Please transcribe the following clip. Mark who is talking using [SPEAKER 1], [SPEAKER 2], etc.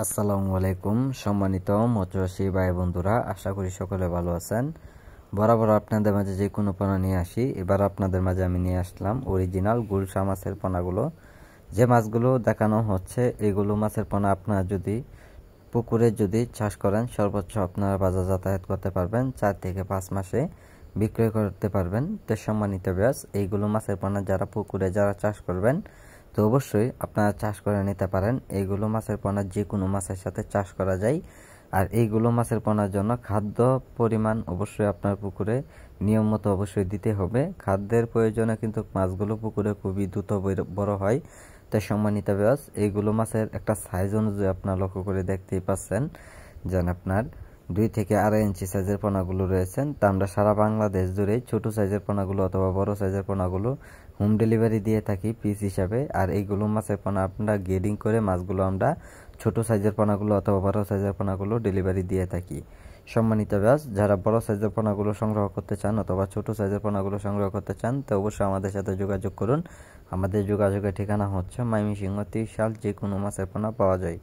[SPEAKER 1] আসসালামু আলাইকুম সম্মানিত মৎস্যচাষী ভাই বন্ধুরা, আশা করি সকলে ভালো আছেন। বরাবর আপনাদের মাঝে যে কোনো পোনা নিয়ে আসি, এবার আপনাদের মাঝে আমি নিয়ে আসলাম অরিজিনাল গুলশা মাছের পোনাগুলো। যে মাছগুলো দেখানো হচ্ছে এগুলো মাছের পোনা আপনারা যদি পুকুরে যদি চাষ করেন সর্বোচ্চ আপনারা বাজার যাতায়াত করতে পারবেন, 4 থেকে 5 মাসে বিক্রয় করতে পারবেন। তো সম্মানিত ব্যাস, এইগুলো মাছের পোনা যারা পুকুরে যারা চাষ করবেন তো অবশ্যই আপনারা চাষ করে নিতে পারেন। এইগুলো মাছের পোনা যে কোনো মাছের সাথে চাষ করা যায়। আর এইগুলো মাছের পোনার জন্য খাদ্য পরিমাণ অবশ্যই আপনার পুকুরে নিয়ম মতো অবশ্যই দিতে হবে। খাদ্যের প্রয়োজনে কিন্তু মাছগুলো পুকুরে খুবই দ্রুত বড় হয়। তাই সম্মানিত ব্যাস, এইগুলো মাছের একটা সাইজ অনুযায়ী আপনার লক্ষ্য করে দেখতেই পাচ্ছেন যেন আপনার 2 থেকে 2.5 ইঞ্চি সাইজের পোনাগুলো রয়েছেন। তা আমরা সারা বাংলাদেশ জুড়ে ছোট সাইজের পোনাগুলো অথবা বড় সাইজের পোনাগুলো হোম ডেলিভারি দিয়ে থাকি পিস হিসাবে। আর এইগুলো মাছের পোনা আপনারা গ্রেডিং করে মাছগুলো আমরা ছোট সাইজের পোনাগুলো অথবা বড় সাইজের পোনাগুলো ডেলিভারি দিয়ে থাকি। সম্মানিত ব্যাস, যারা বড় সাইজের পোনাগুলো সংগ্রহ করতে চান অথবা ছোট সাইজের পোনাগুলো সংগ্রহ করতে চান তো অবশ্যই আমাদের সাথে যোগাযোগ করুন। আমাদের যোগাযোগের ঠিকানা হচ্ছে ময়মনসিংহ 30 সাল। যে কোনো মাছের পোনা পাওয়া যায়।